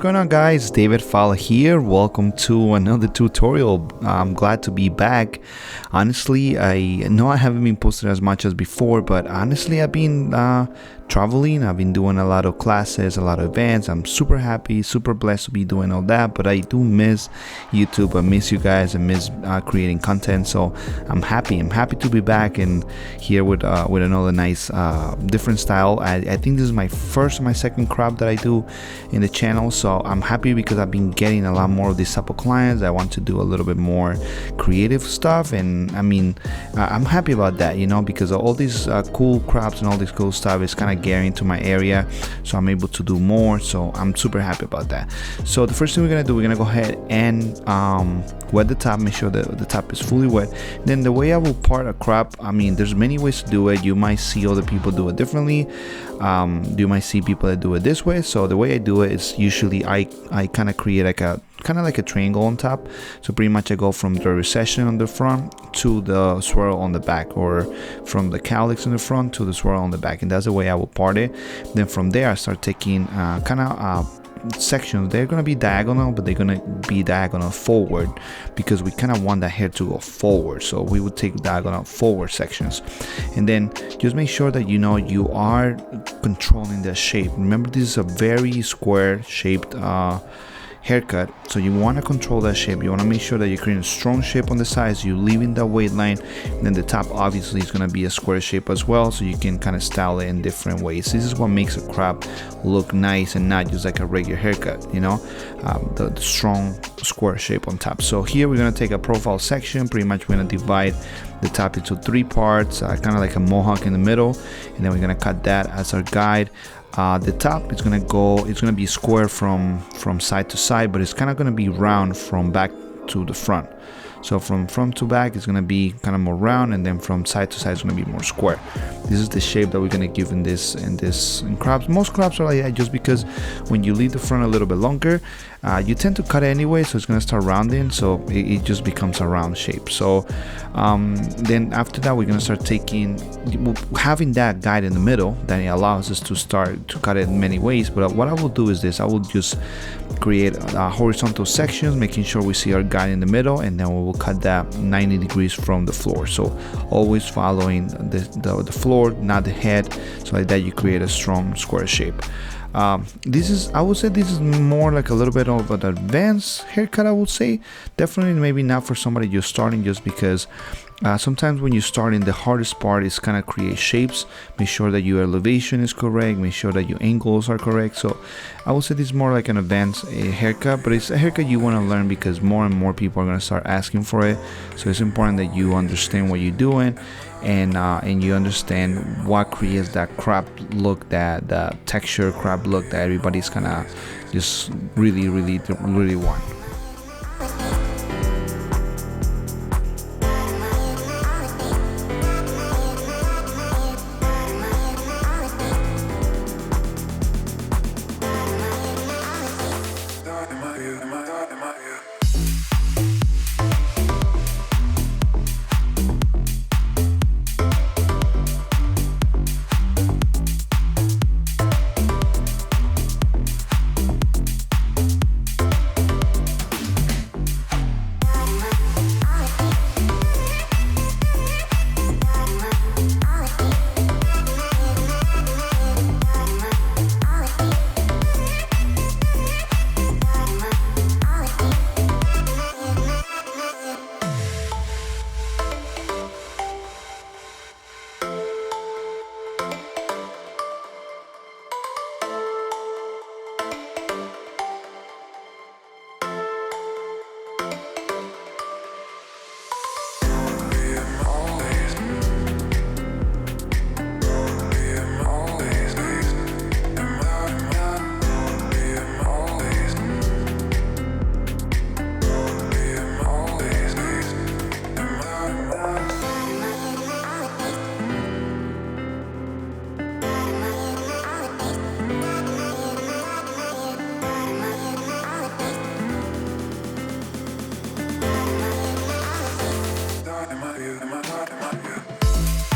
going on, guys? David Falla here. Welcome to another tutorial. I'm glad to be back. Honestly, I know I haven't been posted as much as before, but honestly, I've been traveling. I've been doing a lot of classes, a lot of events. I'm super happy, super blessed to be doing all that, but I do miss YouTube. I miss you guys. I miss creating content. So I'm happy to be back and here with another nice different style. I think this is my second crop that I do in the channel, so I'm happy because I've been getting a lot more of these type of clients. I want to do a little bit more creative stuff, and I mean, I'm happy about that, you know, because all these cool crops and all this cool stuff is kind of getting into my area, so I'm able to do more. So I'm super happy about that. So the first thing we're gonna do, we're gonna go ahead and wet the top, make sure that the top is fully wet. Then the way I will part a crop, I mean, there's many ways to do it. You might see other people do it differently. You might see people that do it this way. So the way I do it is usually I kind of create like a triangle on top. So pretty much I go from the recession on the front to the swirl on the back, or from the calyx in the front to the swirl on the back, and that's the way I will part it. Then from there I start taking sections. They're going to be diagonal, but they're going to be diagonal forward because we kind of want that hair to go forward. So we would take diagonal forward sections, and then just make sure that you are controlling the shape. Remember, this is a very square shaped haircut, so you want to control that shape. You want to make sure that you're creating a strong shape on the sides, you leaving that weight line, and then the top obviously is going to be a square shape as well, so you can kind of style it in different ways. This is what makes a crop look nice and not just like a regular haircut, you know, the strong square shape on top. So here we're going to take a profile section. Pretty much we're going to divide the top into 3 parts, kind of like a mohawk in the middle, and then we're going to cut that as our guide. The top is gonna be square from side to side, but it's kind of gonna be round from back to the front. So from front to back it's gonna be kind of more round, and then from side to side it's gonna be more square. This is the shape that we're gonna give in crops. Most crops are like that just because when you leave the front a little bit longer, you tend to cut it anyway, so it's gonna start rounding, so it just becomes a round shape. So then after that we're gonna start having that guide in the middle, that it allows us to start to cut it in many ways. But what I will do is this: I will just create horizontal sections, making sure we see our guide in the middle, and then we will cut that 90 degrees from the floor. So always following the floor, not the head, so like that you create a strong square shape. I would say this is more like a little bit of an advanced haircut, I would say. Definitely maybe not for somebody just starting, just because sometimes when you're starting, the hardest part is kind of create shapes. Make sure that your elevation is correct, make sure that your angles are correct. So I would say this is more like an advanced haircut, but it's a haircut you want to learn because more and more people are going to start asking for it. So it's important that you understand what you're doing, and you understand what creates that crop look, that the texture crop look that everybody's kind of just really want.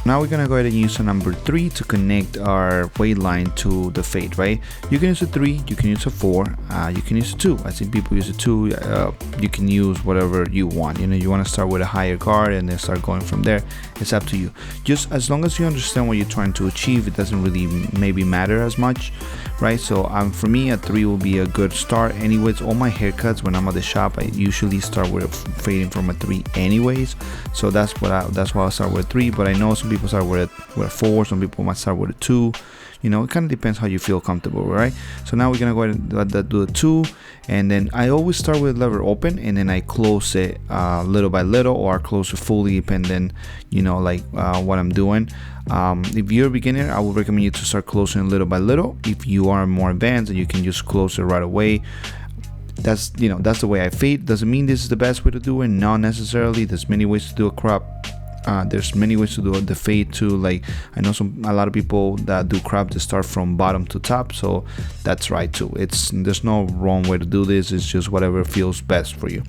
Now we're gonna go ahead and use a number 3 to connect our weight line to the fade, right? You can use a 3, you can use a 4, you can use a 2. I see people use a 2. You can use whatever you want. You know, you want to start with a higher guard and then start going from there. It's up to you. Just as long as you understand what you're trying to achieve, it doesn't really maybe matter as much, right? So for me, a 3 will be a good start. Anyways, all my haircuts when I'm at the shop, I usually start with fading from a 3 anyways. So that's why I start with a 3. But I know some people start with a 4. Some people might start with a 2. You know, it kind of depends how you feel comfortable, right? So now we're gonna go ahead and do the 2, and then I always start with lever open, and then I close it little by little, or I close it fully, depending, you know, like what I'm doing. If you're a beginner, I would recommend you to start closing little by little. If you are more advanced, you can just close it right away. That's the way I fade. Doesn't mean this is the best way to do it, not necessarily. There's many ways to do a crop. There's many ways to do the fade too. Like I know a lot of people that do crop to start from bottom to top, so that's right too. There's no wrong way to do this. It's just whatever feels best for you.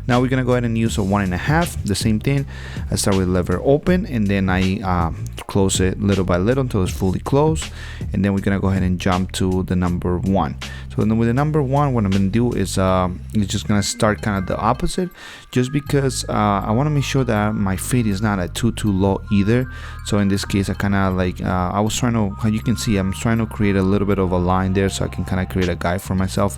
Now we're gonna go ahead and use a 1.5. The same thing. I start with lever open, and then I close it little by little until it's fully closed, and then we're gonna go ahead and jump to the number 1. So then with the number 1, what I'm gonna do is it's just gonna start kind of the opposite, just because I want to make sure that my fade is not at too low either. So in this case, I kind of like I was trying to, how you can see, I'm trying to create a little bit of a line there, so I can kind of create a guide for myself.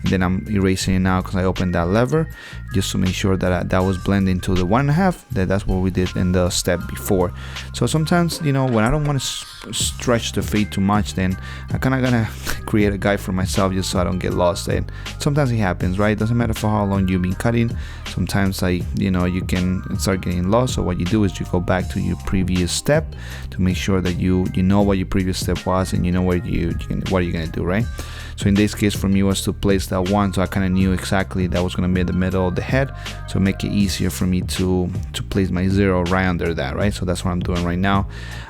And then I'm erasing it now because I opened that lever, just to make sure that that was blending to the 1.5. That's what we did in the step before. So sometimes, you know, when I don't want to stretch the fade too much, then I kind of gonna create a guide for myself just so I don't get lost. And sometimes it happens, right? It doesn't matter for how long you've been cutting. Sometimes you can start getting lost. So what you do is you go back to your previous step to make sure that you know what your previous step was, and you know what you're gonna do, right? So in this case for me was to place that 1, so I kind of knew exactly that was gonna be in the middle of the head, so make it easier for me to place my 0 right under that, right? So that's what I'm doing right now.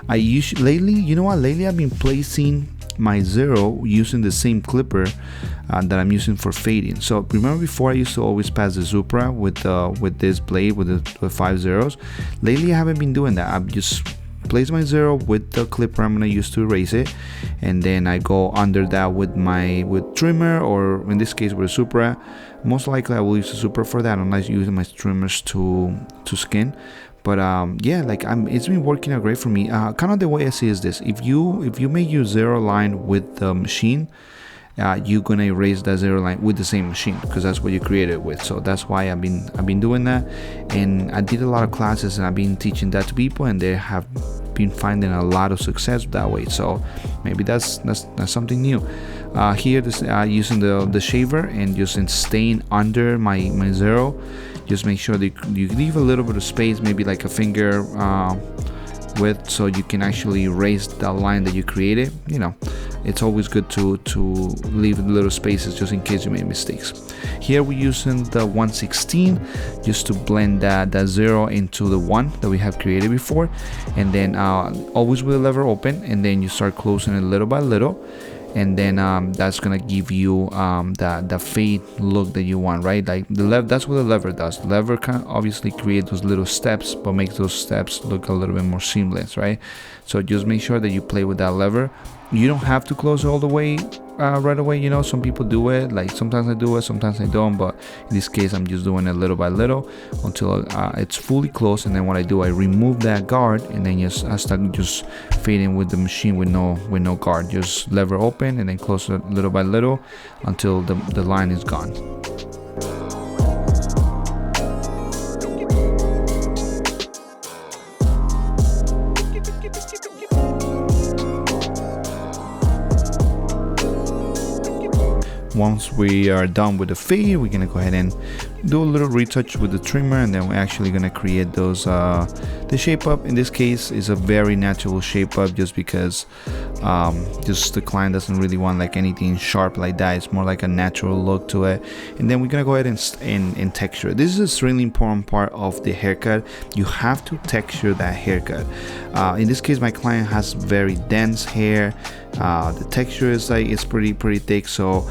I usually lately I've been placing my 0 using the same clipper that I'm using for fading. So remember before I used to always pass the Supra with this blade with 5 zeros. Lately I haven't been doing that. I've just placed my 0 with the clipper I'm gonna use to erase it, and then I go under that with trimmer, or in this case with a Supra. Most likely I will use a Supra for that, unless using my trimmers to skin. But yeah, like it's been working out great for me. Kind of the way I see is this: if you make your 0 line with the machine, you're gonna erase that 0 line with the same machine, because that's what you created with. So that's why I've been doing that, and I did a lot of classes, and I've been teaching that to people, and they have been finding a lot of success that way. So maybe that's something new. Here using the shaver and using stain under my 0. Just make sure that you leave a little bit of space, maybe like a finger width, so you can actually erase that line that you created. You know, it's always good to leave little spaces just in case you made mistakes. Here we're using the 1/16 just to blend that 0 into the 1 that we have created before, and then always with the lever open, and then you start closing it little by little, and then that's gonna give you the fade look that you want, right? Like that's what the lever does. The lever can obviously create those little steps, but makes those steps look a little bit more seamless, right? So just make sure that you play with that lever. You don't have to close it all the way right away. You know, some people do it, like sometimes I do it, sometimes I don't, but in this case I'm just doing it little by little until it's fully closed. And then what I do, I remove that guard, and then I start just fading with the machine with no guard. Just lever open and then close it little by little until the line is gone. Once we are done with the fade, we're gonna go ahead and do a little retouch with the trimmer, and then we're actually gonna create those the shape up. In this case is a very natural shape up, just because just the client doesn't really want like anything sharp like that. It's more like a natural look to it. And then we're gonna go ahead and texture it. This is a really important part of the haircut. You have to texture that haircut. In this case, my client has very dense hair. The texture is like it's pretty thick, so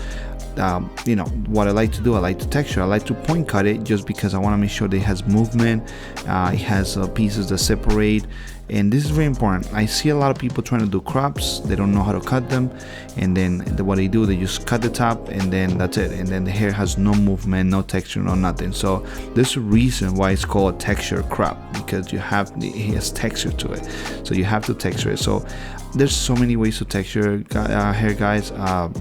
you know what I like to do, I like to texture, I like to point cut it, just because I want to make sure that it has movement, it has pieces that separate, And this is very important. I see a lot of people trying to do crops, they don't know how to cut them, and then what they do, they just cut the top and then that's it, and then the hair has no movement, no texture, no nothing. So there's a reason why it's called a texture crop, because it has texture to it, so you have to texture it. So there's so many ways to texture hair, guys.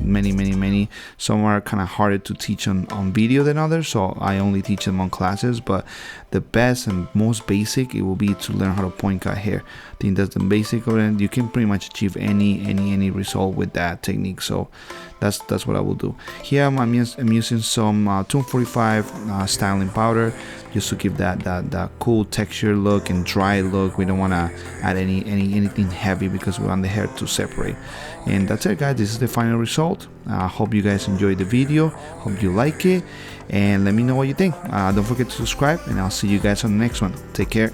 Many. Some are kind of harder to teach on video than others, so I only teach them on classes. But the best and most basic, it will be to learn how to point cut hair. I think that's the basic of it. You can pretty much achieve any result with that technique. So that's what I will do here. I'm using some 245 styling powder, just to give that cool texture look and dry look. We don't want to add anything heavy because we want the hair to separate. And that's it, guys. This is the final result. Hope you guys enjoyed the video, hope you like it, and let me know what you think. Don't forget to subscribe, and I'll see you guys on the next one. Take care.